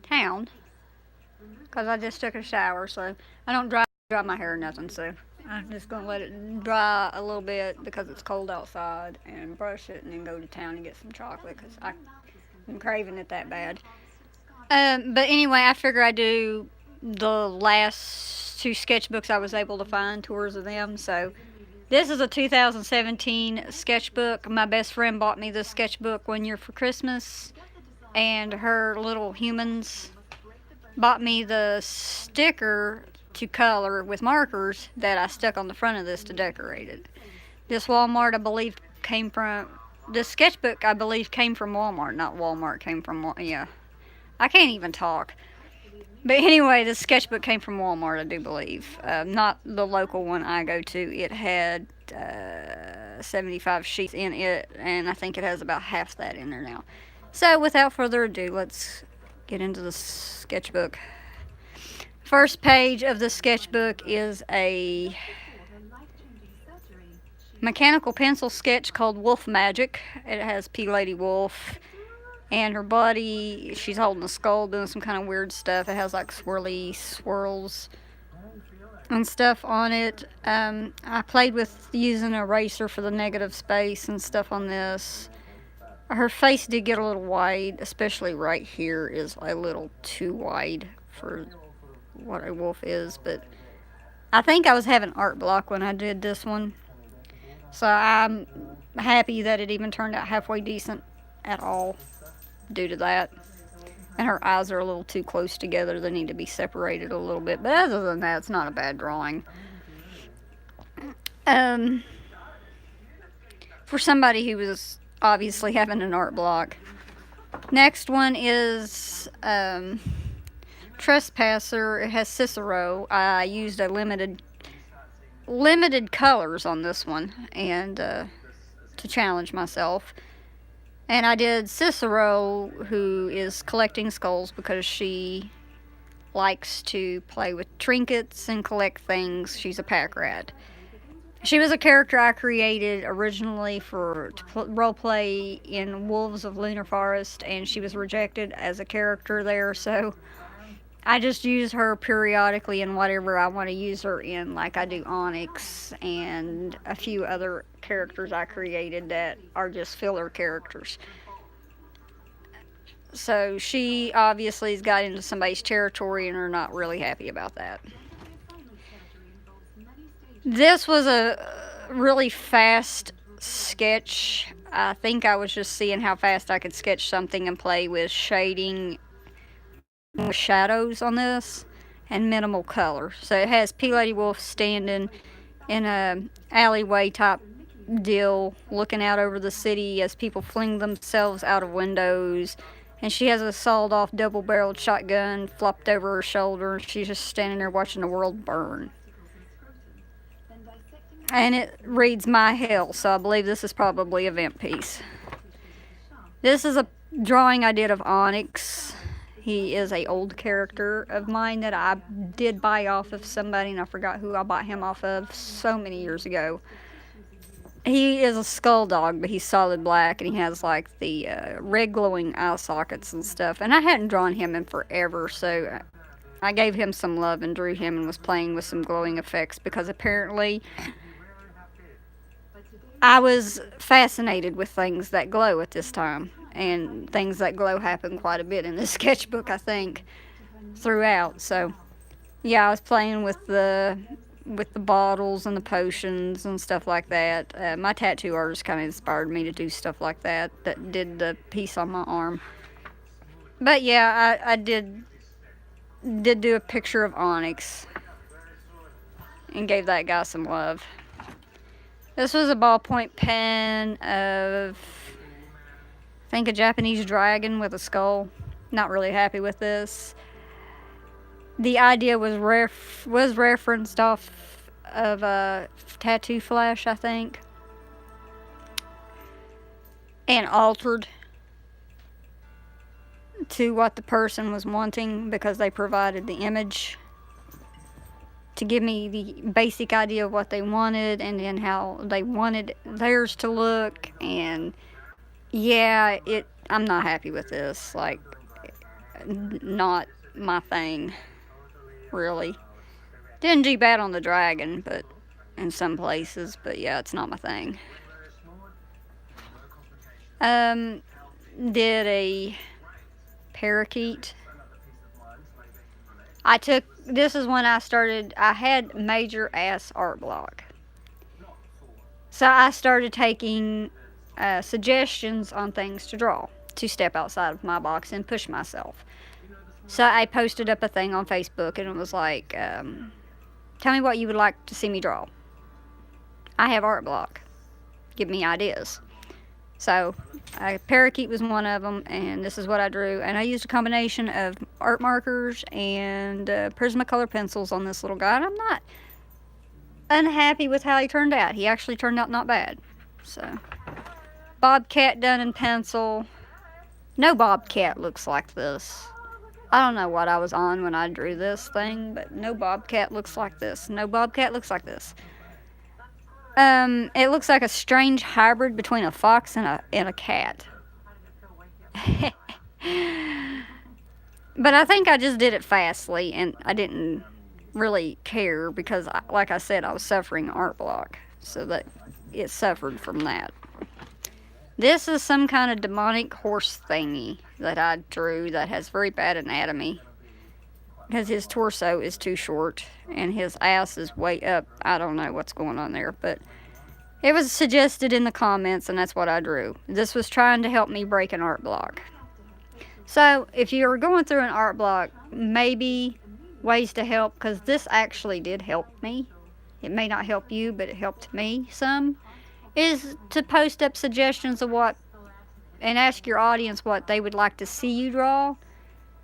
town because I just took a shower, so I don't dry my hair or nothing, so I'm just gonna let it dry a little bit because it's cold outside and brush it and then go to town and get some chocolate because I'm craving it that bad. But anyway, I figure I do the last two sketchbooks I was able to find, tours of them. So this is a 2017 sketchbook. My best friend bought me this sketchbook one year for Christmas, and her little humans bought me the sticker to color with markers that I stuck on the front of this to decorate it. This Walmart, I believe, came from. This sketchbook, I believe, came from Walmart. Not Walmart, came from. Yeah. I can't even talk. But anyway, this sketchbook came from Walmart, I do believe. Not the local one I go to. It had 75 sheets in it, and I think it has about half that in there now. So, without further ado, let's get into the sketchbook. First page of the sketchbook is a mechanical pencil sketch called Wolf Magic. It has P Lady Wolf, and her body, she's holding a skull doing some kind of weird stuff. It has like swirly swirls and stuff on it. I played with using an eraser for the negative space and stuff on this. Her face did get a little wide, especially right here is a little too wide for what a wolf is, but I think I was having art block when I did this one, so I'm happy that it even turned out halfway decent at all due to that. And her eyes are a little too close together. They need to be separated a little bit, but other than that, it's not a bad drawing. For somebody who was obviously having an art block. Next one is Trespasser. It has Cicero. I used a limited colors on this one, and to challenge myself. And I did Cicero, who is collecting skulls because she likes to play with trinkets and collect things. She's a pack rat. She was a character I created originally to role play in Wolves of Lunar Forest, and she was rejected as a character there, so I just use her periodically in whatever I want to use her in, like I do Onyx and a few other characters I created that are just filler characters. So she obviously has got into somebody's territory and are not really happy about that. This was a really fast sketch. I think I was just seeing how fast I could sketch something and play with shading with shadows on this and minimal color. So it has P Lady Wolf standing in a alleyway type deal, looking out over the city as people fling themselves out of windows, and she has a sawed off double barreled shotgun flopped over her shoulder, and she's just standing there watching the world burn. And it reads My Hell, so I believe this is probably a vent piece. This is a drawing I did of Onyx. He is a old character of mine that I did buy off of somebody, and I forgot who I bought him off of so many years ago. He is a skull dog, but he's solid black, and he has like the red glowing eye sockets and stuff. And I hadn't drawn him in forever, so I gave him some love and drew him and was playing with some glowing effects because apparently I was fascinated with things that glow at this time. And things that glow happen quite a bit in this sketchbook, I think, throughout. So, yeah, I was playing with the bottles and the potions and stuff like that. My tattoo artist kind of inspired me to do stuff like that did the piece on my arm. But yeah, I did do a picture of Onyx and gave that guy some love. This was a ballpoint pen of, I think, a Japanese dragon with a skull. Not really happy with this. The idea was referenced off of Tattoo Flash, I think, and altered to what the person was wanting because they provided the image to give me the basic idea of what they wanted and then how they wanted theirs to look. And yeah, I'm not happy with this. Like, not my thing, really. Didn't do bad on the dragon, but in some places, but yeah, it's not my thing. Um, did a parakeet. This is when I had major ass art block. So I started taking suggestions on things to draw, to step outside of my box and push myself. So I posted up a thing on Facebook, and it was like, tell me what you would like to see me draw. I have art block. Give me ideas. So a parakeet was one of them, and this is what I drew. And I used a combination of art markers and Prismacolor pencils on this little guy. And I'm not unhappy with how he turned out. He actually turned out not bad. So, bobcat done in pencil. No bobcat looks like this. I don't know what I was on when I drew this thing, but no bobcat looks like this. No bobcat looks like this. It looks like a strange hybrid between a fox and a cat. But I think I just did it fastly, and I didn't really care because, like I said, I was suffering art block, so that it suffered from that. This is some kind of demonic horse thingy that I drew that has very bad anatomy because his torso is too short and his ass is way up. I don't know what's going on there, but it was suggested in the comments, and that's what I drew. This was trying to help me break an art block. So if you're going through an art block, maybe ways to help, because this actually did help me. It may not help you, but it helped me some, is to post up suggestions of what, and ask your audience what they would like to see you draw,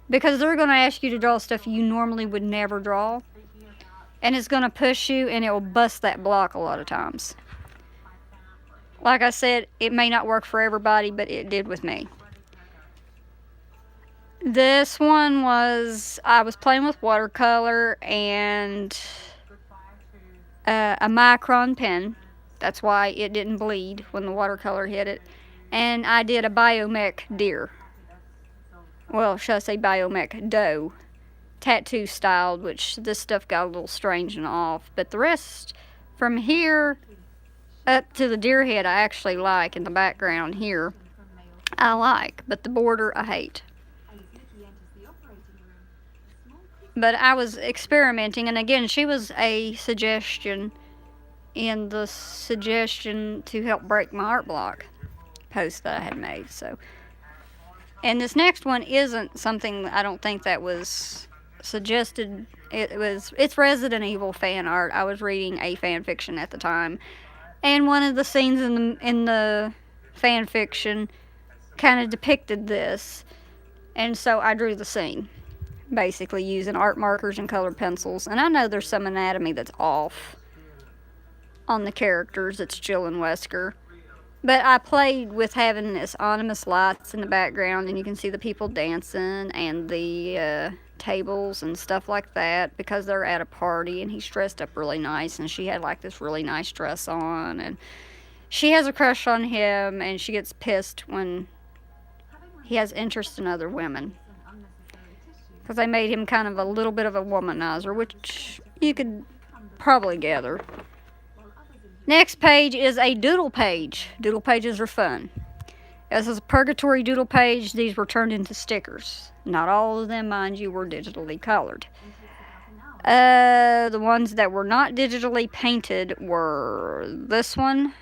because they're going to ask you to draw stuff you normally would never draw, and it's going to push you, and it will bust that block a lot of times. Like I said, it may not work for everybody, but it did with me. This one was, I was playing with watercolor and a micron pen. That's why it didn't bleed when the watercolor hit it. And I did a biomech deer. Well, should I say biomech doe. Tattoo styled, which this stuff got a little strange and off. But the rest, from here up to the deer head, I actually like. In the background here, I like. But the border, I hate. But I was experimenting, and again, she was a suggestion in the suggestion to help break my art block post that I had made. So, and this next one isn't something I don't think that was suggested. It's Resident Evil fan art. I was reading a fan fiction at the time, and one of the scenes in the fan fiction kind of depicted this, and so I drew the scene. Basically using art markers and colored pencils. And I know there's some anatomy that's off on the characters. It's Jill and Wesker. But I played with having this ominous lights in the background, and you can see the people dancing and the tables and stuff like that because they're at a party, and he's dressed up really nice, and she had like this really nice dress on, and she has a crush on him, and she gets pissed when he has interest in other women. Because they made him kind of a little bit of a womanizer, which you could probably gather. Next page is a doodle page. Doodle pages are fun. This is a purgatory doodle page. These were turned into stickers. Not all of them, mind you, were digitally colored. The ones that were not digitally painted were this one,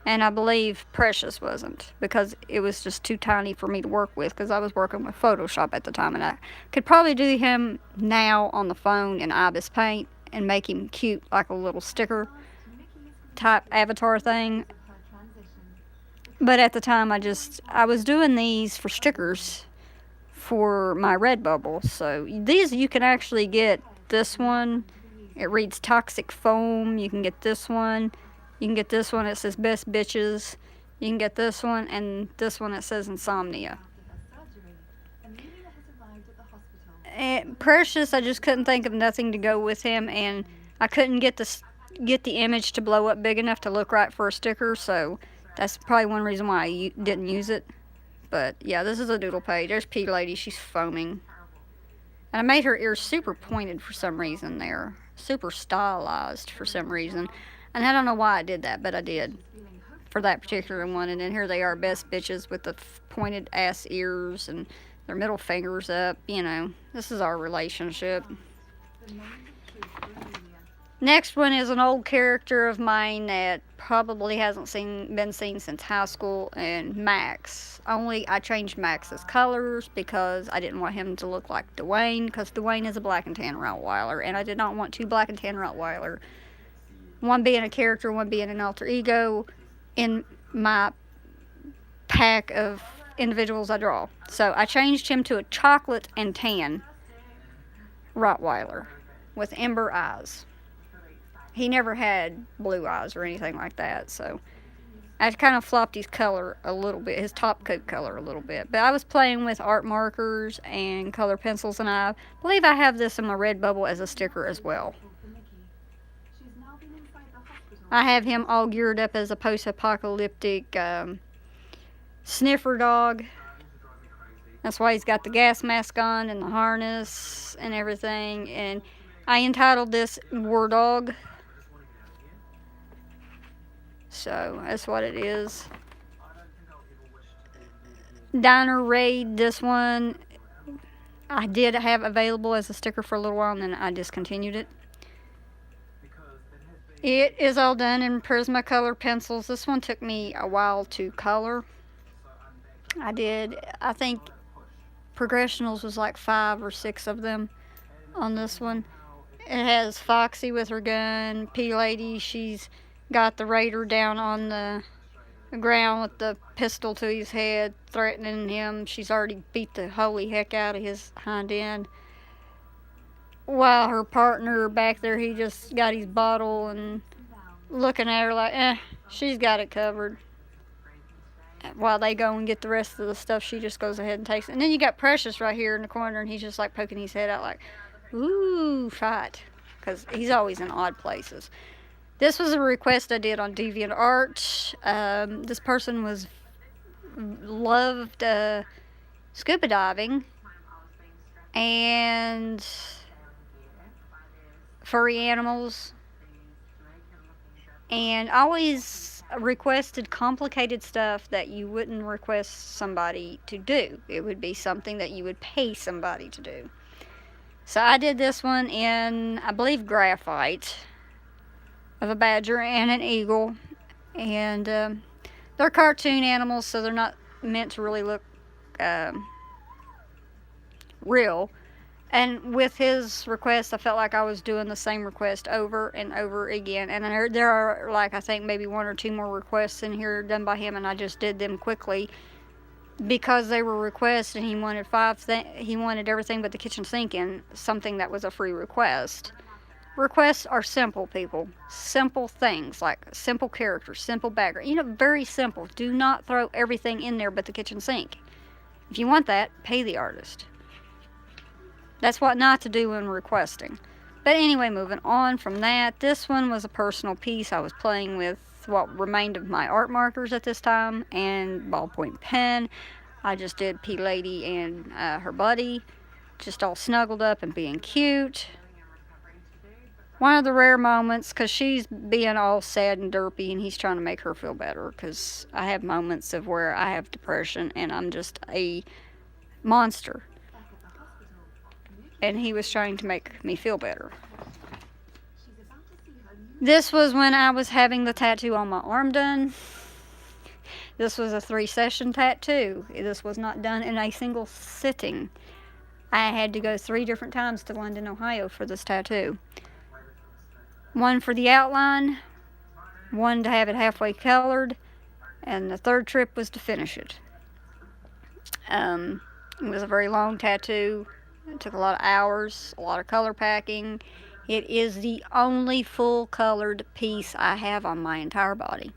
and I believe Precious wasn't, because it was just too tiny for me to work with, because I was working with Photoshop at the time, and I could probably do him now on the phone in Ibis Paint and make him cute like a little sticker type avatar thing. But at the time I was doing these for stickers for my Redbubble. So these you can actually get. This one, it reads Toxic Foam. You can get this one. You can get this one, it says Best Bitches. You can get this one, and this one, it says Insomnia. And Precious, I just couldn't think of nothing to go with him, and I couldn't get the image to blow up big enough to look right for a sticker, so that's probably one reason why I didn't use it. But yeah, this is a doodle page. There's P Lady. She's foaming. And I made her ears super pointed for some reason there. Super stylized for some reason. And I don't know why I did that, but I did. For that particular one. And then here they are, best bitches with the pointed ass ears and their middle fingers up. You know, this is our relationship. Next one is an old character of mine that probably hasn't been seen since high school, and Max. Only I changed Max's colors because I didn't want him to look like Dwayne, because Dwayne is a black and tan Rottweiler, and I did not want two black and tan Rottweiler, one being a character, one being an alter ego, in my pack of individuals I draw. So I changed him to a chocolate and tan Rottweiler with ember eyes. He never had blue eyes or anything like that, so I kind of flopped his color a little bit, his top coat color a little bit. But I was playing with art markers and color pencils, and I believe I have this in my Redbubble as a sticker as well. I have him all geared up as a post-apocalyptic sniffer dog. That's why he's got the gas mask on and the harness and everything. And I entitled this War Dog. So that's what it is. Diner Raid, this one I did have available as a sticker for a little while, and then I discontinued it. It is all done in Prismacolor pencils. This one took me a while to color. I think Progressionals was like 5 or 6 of them on this one. It has Foxy with her gun, P Lady, she's got the Raider down on the ground with the pistol to his head, threatening him. She's already beat the holy heck out of his hind end. While her partner back there, he just got his bottle and looking at her like, she's got it covered. While they go and get the rest of the stuff, she just goes ahead and takes it. And then you got Precious right here in the corner, and he's just like poking his head out like, ooh, fight. Because he's always in odd places. This was a request I did on DeviantArt. This person loved scuba diving and furry animals, and always requested complicated stuff that you wouldn't request somebody to do. It would be something that you would pay somebody to do. So I did this one in, I believe, graphite of a badger and an eagle, and they're cartoon animals, so they're not meant to really look real. And with his request, I felt like I was doing the same request over and over again. And there are, like, I think maybe 1 or 2 more requests in here done by him, and I just did them quickly because they were requests, and he wanted he wanted everything but the kitchen sink in, something that was a free request. Requests are simple, people. Simple things, like simple characters, simple background. You know, very simple. Do not throw everything in there but the kitchen sink. If you want that, pay the artist. That's what not to do when requesting. But anyway, moving on from that, this one was a personal piece. I was playing with what remained of my art markers at this time and ballpoint pen. I just did P Lady and her buddy, just all snuggled up and being cute. One of the rare moments, because she's being all sad and derpy, and he's trying to make her feel better, because I have moments of where I have depression and I'm just a monster. And he was trying to make me feel better. This was when I was having the tattoo on my arm done. This was a 3-session tattoo. This was not done in a single sitting. I had to go 3 different times to London, Ohio for this tattoo. One for the outline, one to have it halfway colored, and the 3rd trip was to finish it. It was a very long tattoo. It took a lot of hours, a lot of color packing. It is the only full colored piece I have on my entire body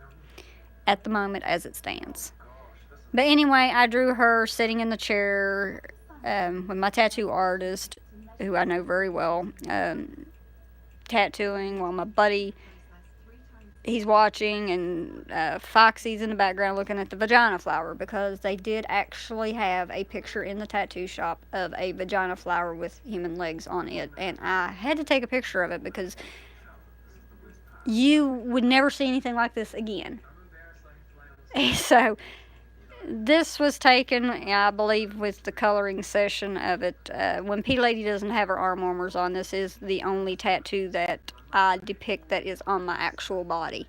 at the moment as it stands. But anyway, I drew her sitting in the chair with my tattoo artist, who I know very well, tattooing, while my buddy he's watching, and Foxy's in the background looking at the vagina flower, because they did actually have a picture in the tattoo shop of a vagina flower with human legs on it, and I had to take a picture of it because you would never see anything like this again. So this was taken, I believe, with the coloring session of it. When P Lady doesn't have her arm warmers on, this is the only tattoo that I depict that is on my actual body,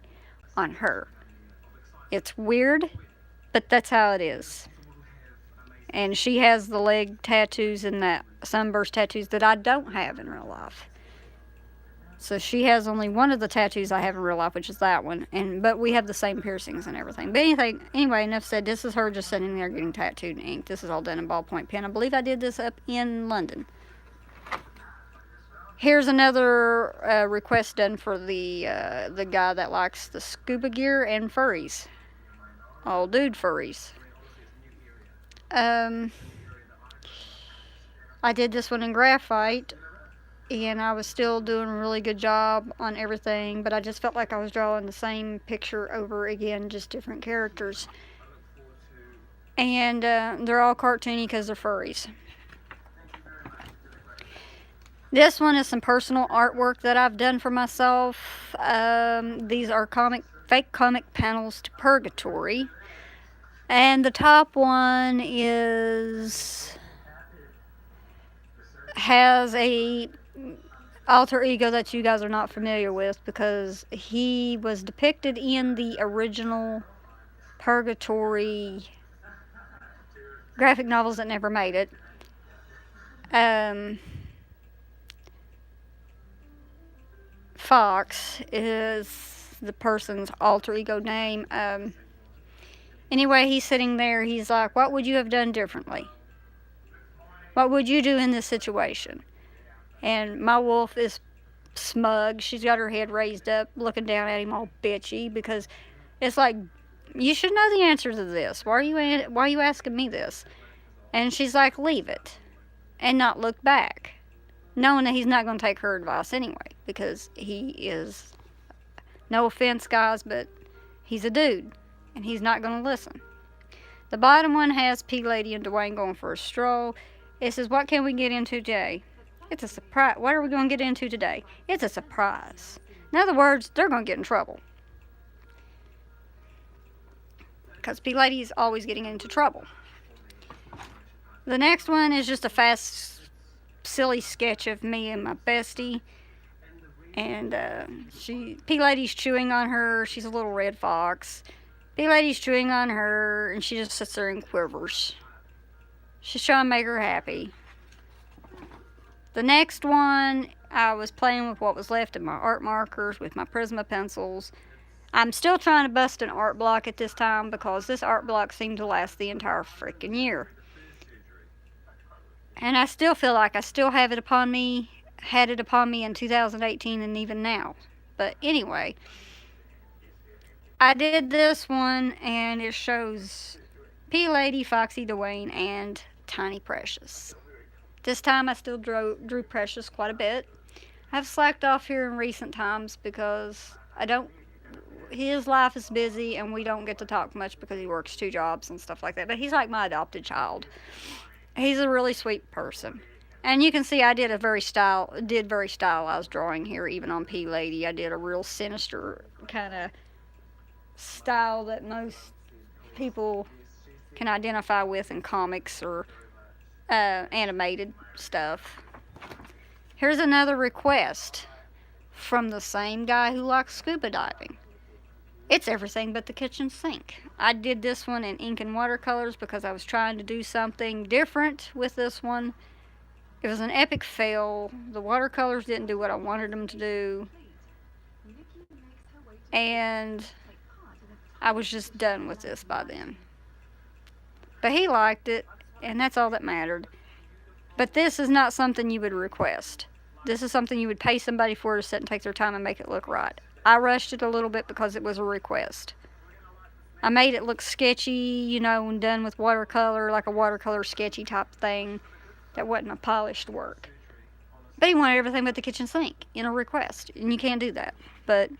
on her. It's weird, but that's how it is. And she has the leg tattoos and that sunburst tattoos that I don't have in real life. So she has only one of the tattoos I have in real life, which is that one. But we have the same piercings and everything. But anyway, enough said. This is her just sitting there getting tattooed and inked. This is all done in ballpoint pen. I believe I did this up in London. Here's another request done for the guy that likes the scuba gear and furries. All dude furries. I did this one in graphite, and I was still doing a really good job on everything, but I just felt like I was drawing the same picture over again, just different characters. And they're all cartoony because they're furries. This one is some personal artwork that I've done for myself. These are fake comic panels to Purgatory. And the top one has a alter ego that you guys are not familiar with, because he was depicted in the original Purgatory graphic novels that never made it. Fox is the person's alter ego name. Anyway, he's sitting there. He's like, what would you have done differently? What would you do in this situation? And my wolf is smug. She's got her head raised up, looking down at him all bitchy, because it's like, you should know the answer to this. Why are you asking me this? And she's like, leave it and not look back, knowing that he's not going to take her advice anyway, because he is, no offense guys, but he's a dude and he's not going to listen. The bottom one has P Lady and Dwayne going for a stroll. It says, what can we get into today? It's a surprise. What are we going to get into today? It's a surprise. In other words, they're going to get in trouble, because P Lady is always getting into trouble. The next one is just a fast, silly sketch of me and my bestie. And P Lady's chewing on her. She's a little red fox. P Lady's chewing on her, and she just sits there and quivers. She's trying to make her happy. The next one, I was playing with what was left of my art markers with my Prisma pencils. I'm still trying to bust an art block at this time, because this art block seemed to last the entire freaking year. And I still feel like I still had it upon me in 2018 and even now. But anyway, I did this one, and it shows P Lady, Foxy, Dwayne, and Tiny Precious. This time I still drew Precious quite a bit. I've slacked off here in recent times because his life is busy and we don't get to talk much because he works 2 jobs and stuff like that. But he's like my adopted child. He's a really sweet person. And you can see I did very stylized drawing here, even on P Lady. I did a real sinister kind of style that most people can identify with in comics or animated stuff. Here's another request from the same guy who likes scuba diving. It's everything but the kitchen sink. I did this one in ink and watercolors because I was trying to do something different with this one. It was an epic fail. The watercolors didn't do what I wanted them to do. And I was just done with this by then. But he liked it, and that's all that mattered. But this is not something you would request. This is something you would pay somebody for to sit and take their time and make it look right. I rushed it a little bit because it was a request. I made it look sketchy, and done with watercolor, like a watercolor sketchy type thing. That wasn't a polished work. But he wanted everything but the kitchen sink in a request, and you can't do that. But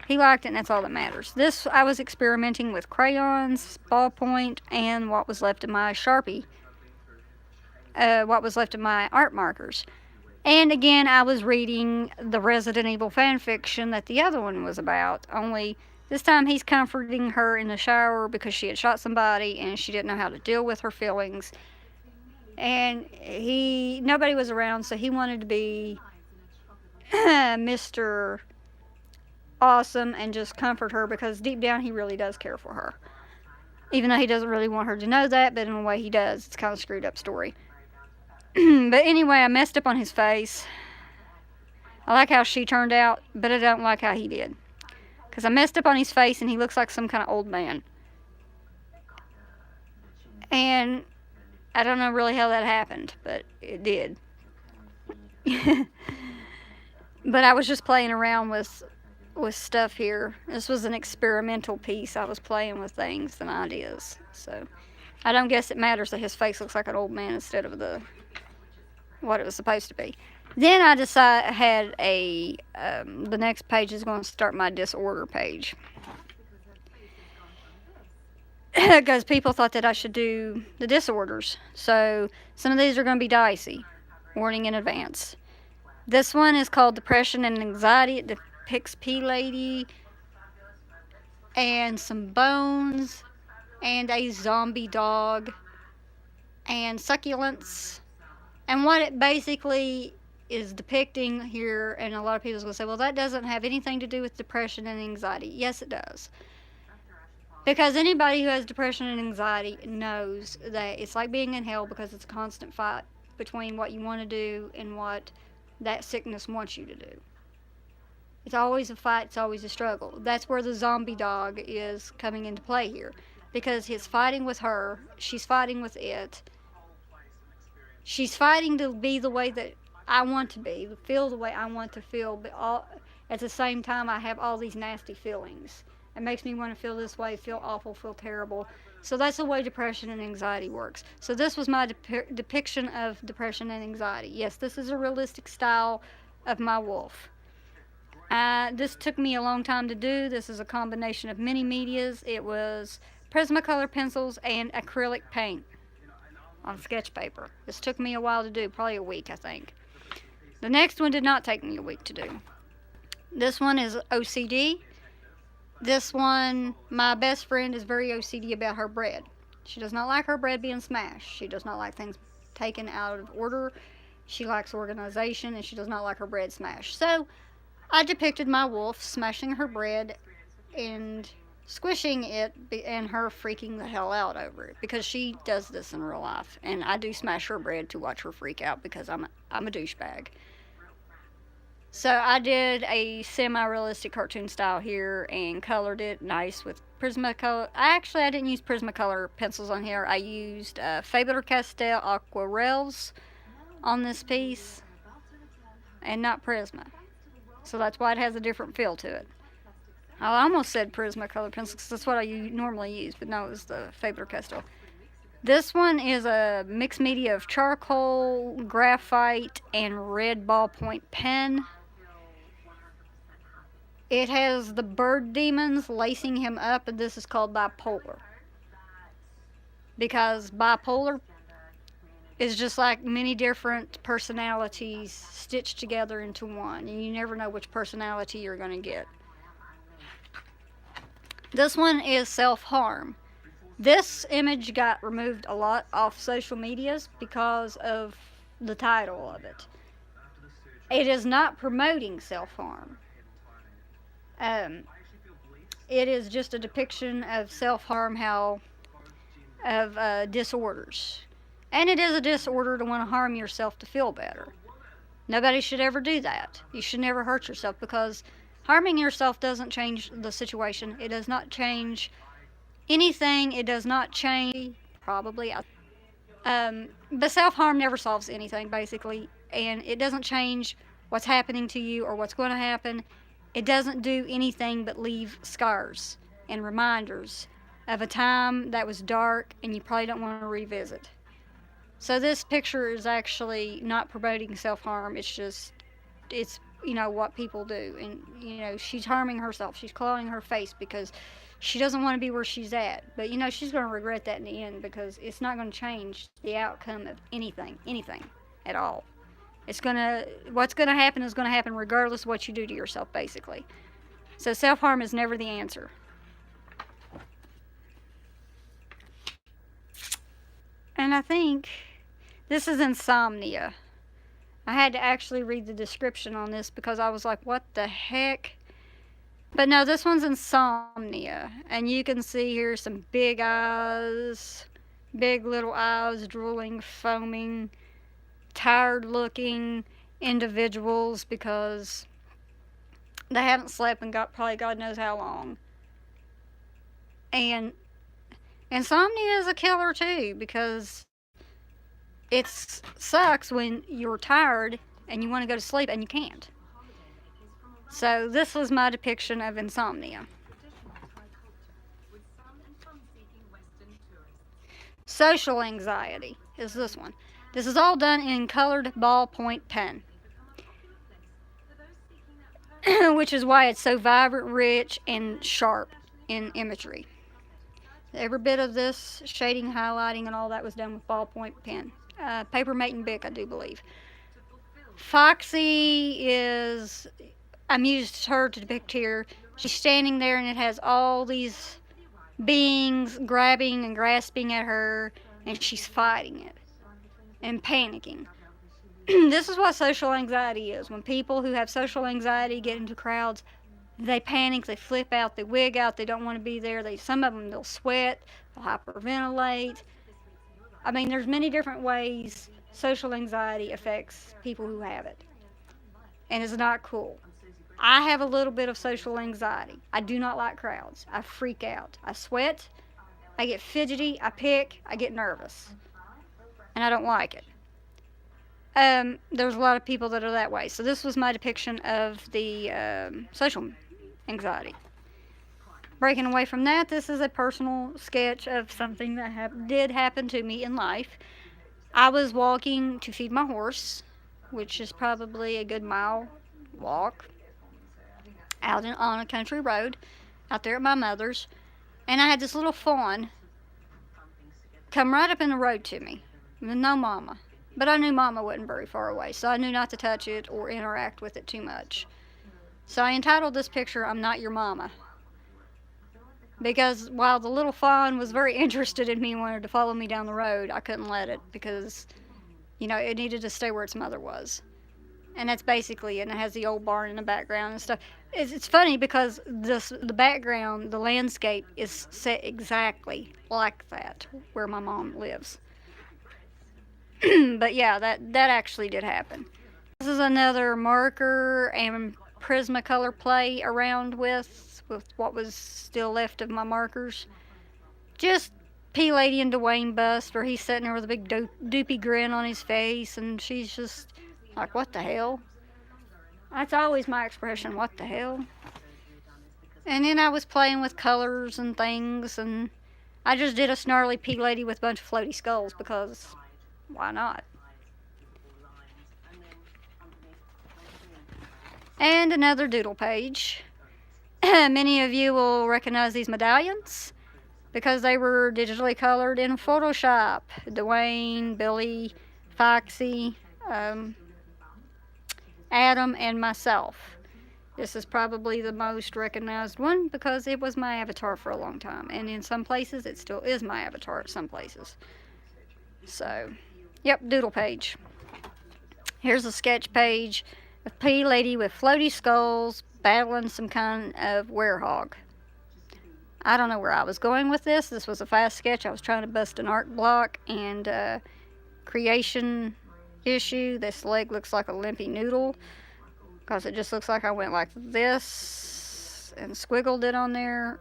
He liked it, and that's all that matters. This, I was experimenting with crayons, ballpoint, and what was left of my Sharpie, what was left of my art markers. And again, I was reading the Resident Evil fan fiction that the other one was about, only this time he's comforting her in the shower because she had shot somebody and she didn't know how to deal with her feelings. And nobody was around, so he wanted to be Mr. Awesome and just comfort her because deep down he really does care for her. Even though he doesn't really want her to know that, but in a way he does. It's kind of a screwed up story. But anyway, I messed up on his face. I like how she turned out, but I don't like how he did. Because I messed up on his face and he looks like some kind of old man. And I don't know really how that happened, but it did. But I was just playing around with stuff here. This was an experimental piece. I was playing with things and ideas. So I don't guess it matters that his face looks like an old man instead of what it was supposed to be. Then I decided the next page is going to start my disorder page. Because people thought that I should do the disorders. So some of these are going to be dicey. Warning in advance. This one is called Depression and Anxiety. It depicts P-Lady and some bones and a zombie dog and succulents. And what it basically is depicting here, and a lot of people will say, well, that doesn't have anything to do with depression and anxiety. Yes, it does. Because anybody who has depression and anxiety knows that it's like being in hell because it's a constant fight between what you want to do and what that sickness wants you to do. It's always a fight, it's always a struggle. That's where the zombie dog is coming into play here. Because he's fighting with her, she's fighting with it. She's fighting to be the way that I want to be, feel the way I want to feel, but at the same time I have all these nasty feelings. It makes me want to feel this way, feel awful, feel terrible. So that's the way depression and anxiety works. So this was my depiction of depression and anxiety. Yes, this is a realistic style of my wolf. This took me a long time to do. This is a combination of many medias. It was Prismacolor pencils and acrylic paint on sketch paper. This took me a while to do, probably a week, I think. The next one did not take me a week to do. This one is OCD. This one, my best friend is very OCD about her bread. She does not like her bread being smashed. She does not like things taken out of order. She likes organization, and she does not like her bread smashed. So I depicted my wolf smashing her bread and squishing it and her freaking the hell out over it because she does this in real life, and I do smash her bread to watch her freak out because I'm a douchebag. So I did a semi-realistic cartoon style here and colored it nice with Prismacolor. I didn't use Prismacolor pencils on here. I used Faber-Castell Aquarelles on this piece and not Prisma. So that's why it has a different feel to it. I almost said Prismacolor pencils because that's what I normally use, but no, it was the Faber-Castell. This one is a mixed media of charcoal, graphite, and red ballpoint pen. It has the bird demons lacing him up, and this is called bipolar. Because bipolar is just like many different personalities stitched together into one, and you never know which personality you're going to get. This one is self-harm. This image got removed a lot off social medias because of the title of it. It is not promoting self-harm. It is just a depiction of self-harm, of disorders. And it is a disorder to want to harm yourself to feel better. Nobody should ever do that. You should never hurt yourself because harming yourself doesn't change the situation. It does not change anything. It does not change, probably. But self-harm never solves anything, basically. And it doesn't change what's happening to you or what's going to happen. It doesn't do anything but leave scars and reminders of a time that was dark and you probably don't want to revisit. So this picture is actually not promoting self-harm. It's what people do. And, she's harming herself. She's clawing her face because she doesn't want to be where she's at. But, she's going to regret that in the end because it's not going to change the outcome of anything at all. What's going to happen is going to happen regardless of what you do to yourself, basically. So self-harm is never the answer. And I think this is insomnia. I had to actually read the description on this because I was like, what the heck? But no, this one's insomnia. And you can see here some big eyes, big little eyes, drooling, foaming, tired looking individuals because they haven't slept in probably God knows how long. And insomnia is a killer too because it sucks when you're tired and you want to go to sleep and you can't. So this was my depiction of insomnia. Social anxiety is this one. This is all done in colored ballpoint pen, which is why it's so vibrant, rich, and sharp in imagery. Every bit of this shading, highlighting, and all that was done with ballpoint pen. Paper Mate Bic, I do believe. Foxy is, I'm used her to depict here. She's standing there and it has all these beings grabbing and grasping at her, and she's fighting it and panicking. This is what social anxiety is. When people who have social anxiety get into crowds, they panic, they flip out, they wig out, they don't want to be there. Some of them, they'll sweat, they'll hyperventilate. I mean, there's many different ways social anxiety affects people who have it. And it's not cool. I have a little bit of social anxiety. I do not like crowds. I freak out. I sweat. I get fidgety. I pick. I get nervous. And I don't like it. There's a lot of people that are that way. So this was my depiction of the social anxiety. Breaking away from that, this is a personal sketch of something that did happen to me in life. I was walking to feed my horse, which is probably a good mile walk, out on a country road, out there at my mother's, and I had this little fawn come right up in the road to me, with no mama. But I knew mama wasn't very far away, so I knew not to touch it or interact with it too much. So I entitled this picture, "I'm Not Your Mama." Because while the little fawn was very interested in me and wanted to follow me down the road, I couldn't let it because, it needed to stay where its mother was. And that's basically it. And it has the old barn in the background and stuff. It's funny because the background, the landscape is set exactly like that where my mom lives. But yeah, that actually did happen. This is another marker and Prismacolor play around with what was still left of my markers. Just P Lady and Dwayne bust, where he's sitting there with a big doopy grin on his face, and she's just like, what the hell? That's always my expression, what the hell? And then I was playing with colors and things, and I just did a snarly P Lady with a bunch of floaty skulls because why not? And another doodle page. Many of you will recognize these medallions because they were digitally colored in Photoshop. Dwayne, Billy, Foxy, Adam, and myself. This is probably the most recognized one because it was my avatar for a long time. And in some places, it still is my avatar at some places. So, yep, doodle page. Here's a sketch page of P Lady with floaty skulls battling some kind of werehog. I don't know where I was going with this. This was a fast sketch. I was trying to bust an art block and creation issue. This leg looks like a limpy noodle because it just looks like I went like this and squiggled it on there.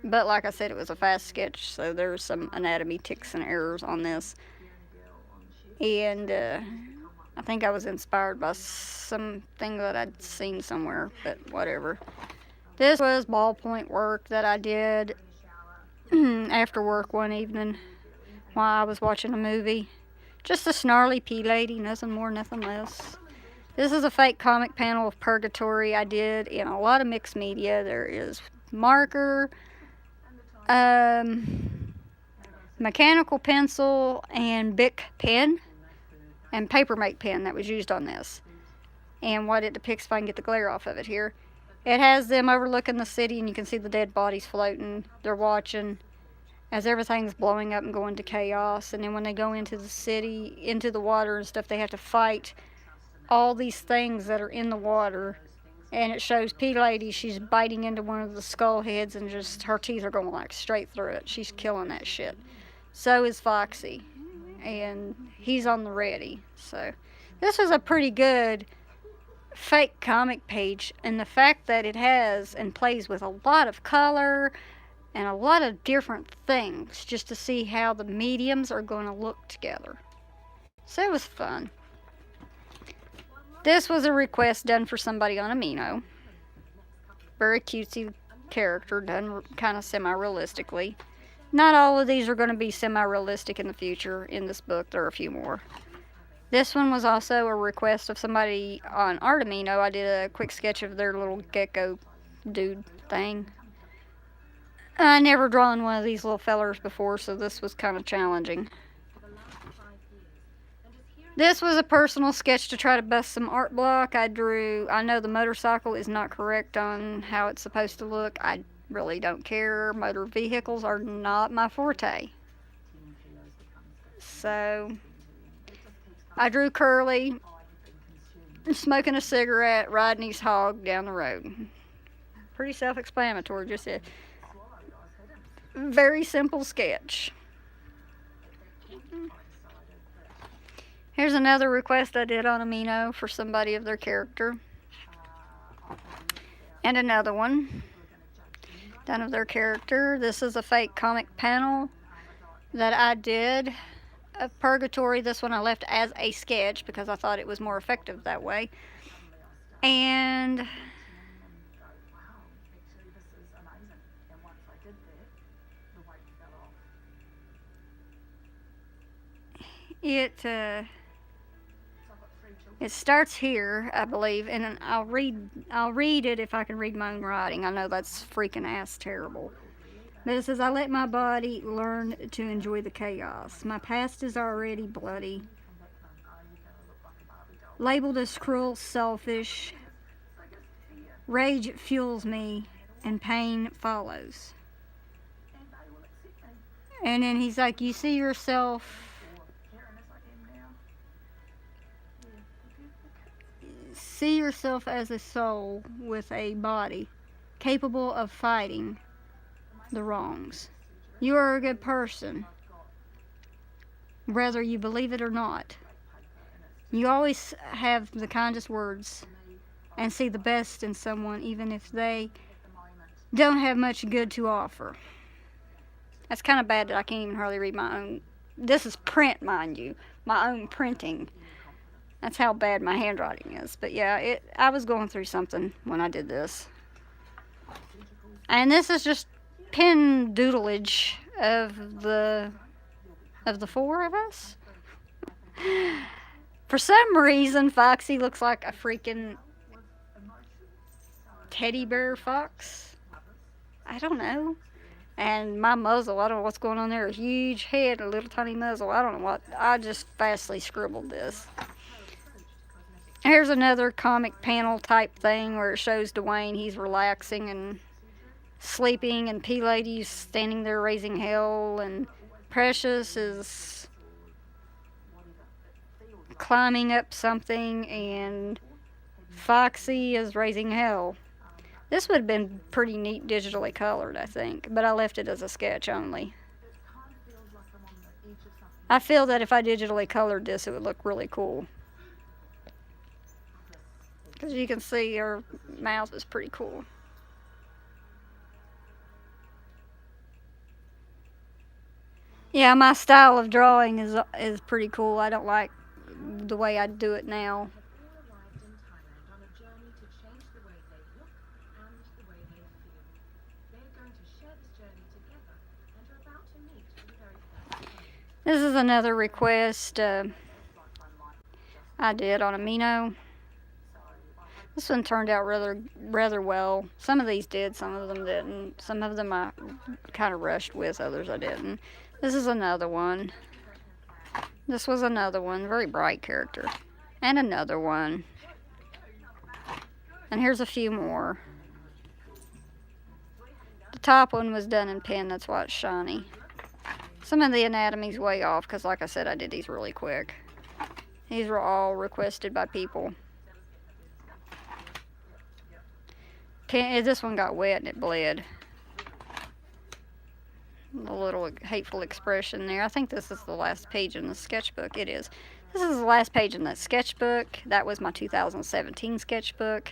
But like I said, it was a fast sketch, so there's some anatomy ticks and errors on this. And I think I was inspired by something that I'd seen somewhere, but whatever. This was ballpoint work that I did after work one evening while I was watching a movie. Just a snarly P Lady, nothing more, nothing less. This is a fake comic panel of Purgatory I did in a lot of mixed media. There is marker, mechanical pencil, and Bic pen, and Papermate pen that was used on this. And what it depicts, if I can get the glare off of it here, it has them overlooking the city, and you can see the dead bodies floating. They're watching as everything's blowing up and going to chaos. And then when they go into the city, into the water and stuff, they have to fight all these things that are in the water. And it shows P Lady, she's biting into one of the skull heads, and just her teeth are going like straight through it. She's killing that shit. So is Foxy, and he's on the ready. So this was a pretty good fake comic page, and the fact that it has and plays with a lot of color and a lot of different things just to see how the mediums are going to look together. So it was fun. This was a request done for somebody on Amino. Very cutesy character, done kind of semi-realistically. Not all of these are going to be semi-realistic in the future. In this book, there are a few more. This one was also a request of somebody on Artamino. I did a quick sketch of their little gecko dude thing. I never drawn one of these little fellers before, so this was kind of challenging. This was a personal sketch to try to bust some art block. I know the motorcycle is not correct on how it's supposed to look. I really don't care. Motor vehicles are not my forte. So I drew Curly smoking a cigarette, riding his hog down the road. Pretty self-explanatory, just a very simple sketch. Here's another request I did on Amino for somebody of their character. And another one done of their character. This is a fake comic panel that I did of Purgatory. This one I left as a sketch because I thought it was more effective that way. And it starts here, I believe, and I'll read it if I can read my own writing. I know that's freaking ass terrible. But it says, I let my body learn to enjoy the chaos. My past is already bloody. Labeled as cruel, selfish. Rage fuels me, and pain follows. And then he's like, you see yourself as a soul with a body capable of fighting the wrongs. You are a good person, whether you believe it or not. You always have the kindest words and see the best in someone, even if they don't have much good to offer. That's kind of bad that I can't even hardly read my own. This is print, mind you, my own printing. That's how bad my handwriting is. But yeah, I was going through something when I did this. And this is just pen doodleage of the four of us. For some reason, Foxy looks like a freaking teddy bear fox. I don't know. And my muzzle, I don't know what's going on there. A huge head, a little tiny muzzle. I don't know what. I just fastly scribbled this. Here's another comic panel type thing where it shows Dwayne. He's relaxing and sleeping, and P Lady's standing there raising hell, and Precious is climbing up something, and Foxy is raising hell. This would have been pretty neat digitally colored, I think, but I left it as a sketch only. I feel that if I digitally colored this, it would look really cool. Because you can see her mouth is pretty cool. Yeah, my style of drawing is pretty cool. I don't like the way I do it now. This is another request I did on Amino. This one turned out rather well. Some of these did, some of them didn't. Some of them I kind of rushed with, others I didn't. This is another one. This was another one, very bright character. And another one. And here's a few more. The top one was done in pen, that's why it's shiny. Some of the anatomy's way off because, like I said, I did these really quick. These were all requested by people. This one got wet and it bled. A little hateful expression there. I think this is the last page in the sketchbook. It is. This is the last page in that sketchbook. That was my 2017 sketchbook.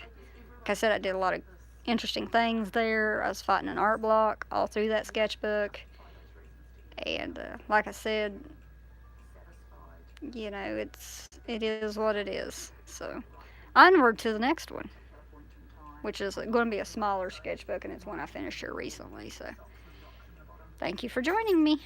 Like I said, I did a lot of interesting things there. I was fighting an art block all through that sketchbook. And like I said, you know, it is what it is. So onward to the next one, which is going to be a smaller sketchbook, and it's one I finished here recently. So thank you for joining me.